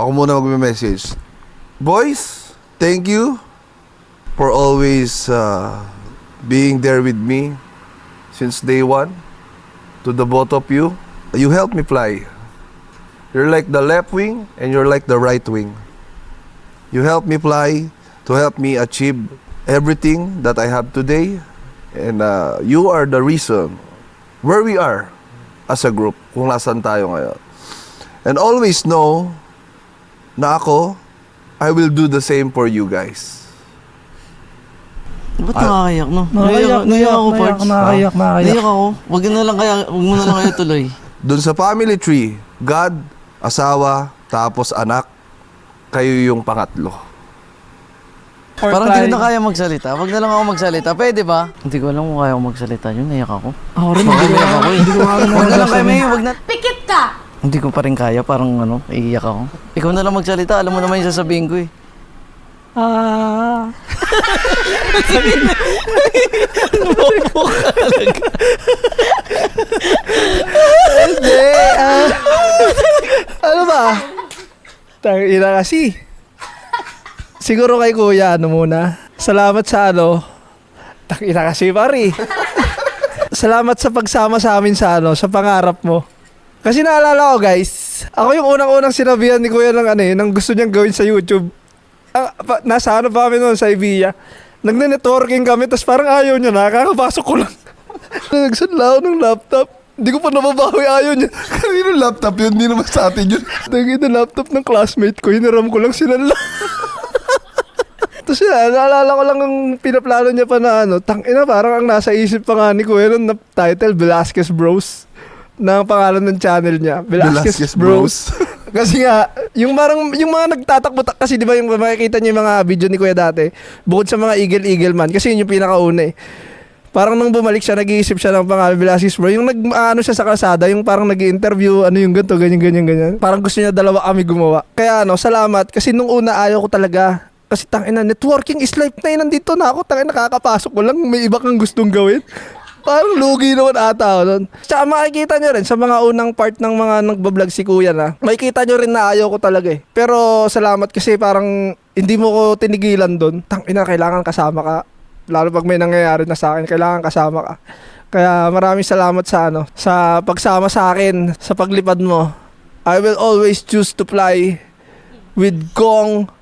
Ako muna magme-message. Boys, thank you for always being there with me since day one. To the both of you, you helped me fly. You're like the left wing and you're like the right wing. You helped me fly to help me achieve everything that I have today. And you are the reason where we are as a group, kung nasan tayo ngayon. And always know na ako, I will do the same for you guys. Ba't nakakayak, no? Naiyak ako, Pards. Nakakayak. Naiyak ako. Wag mo na lang kaya tuloy. Doon sa family tree, God, asawa, tapos anak, kayo yung pangatlo. Parang hindi ko na kaya magsalita. Wag na lang ako magsalita. Pwede ba? Hindi ko alam kung kaya ako magsalita. Yun, naiyak ako. Ako rin. Hindi ko kaya. Wag na lang kayo, May. Wag na. Pikit ka! Hindi ko pa rin kaya. Parang iiyak ako. Ikaw na lang magsalita. Alam mo naman yung sasabihin ko eh. Bobo ka talaga. Hindi. Ano ba? Tangina kasi. Siguro kay Kuya, muna. Salamat sa Tangina kasi, pare. Salamat sa pagsama sa amin sa sa pangarap mo. Kasi naalala ko, guys, ako yung unang-unang sinabihan ni Kuya ng gusto niyang gawin sa YouTube. Nasa pa kami noon sa Ibiya. Nagne-networking kami, tapos parang ayaw niya na, kakapasok ko lang. Nagsanla ako ng laptop. Hindi ko pa nababawi, ayaw niya. Kanino laptop yun? Hindi naman sa atin yun. Naging laptop ng classmate ko, hiniram ko lang sinala. Tapos naalala ko lang ang pinaplano niya pa na tangina, parang ang nasa isip pa nga ni Kuya nun na title, Velasquez Bros. Na ang pangalan ng channel niya, Velasquez Bros. Kasi nga, yung mga nagtatakbo, kasi di ba yung makikita niyo yung mga video ni Kuya dati, bukod sa mga Eagle Man, kasi yun yung pinakauna eh. Parang nung bumalik siya, nag-iisip siya ng pangalan, Velasquez Bros. Yung siya sa kalsada, yung parang nag-i-interview, yung ganito, ganyan. Parang gusto niya dalawa kami gumawa. Kaya salamat, kasi nung una ayaw ko talaga. Kasi tangina, networking is life na yun, nandito na ako, tangina, nakakapasok ko lang, may iba kang gustong gawin. Parang lugi naman ata ako nun. Tsaka makikita nyo rin sa mga unang part ng mga nagbablog si Kuya na, makikita nyo rin na ayaw ko talaga eh. Pero salamat kasi parang hindi mo ko tinigilan doon. Tangina, kailangan kasama ka. Lalo pag may nangyayari na sa akin, kailangan kasama ka. Kaya maraming salamat sa sa pagsama sa akin, sa paglipad mo. I will always choose to fly with Gong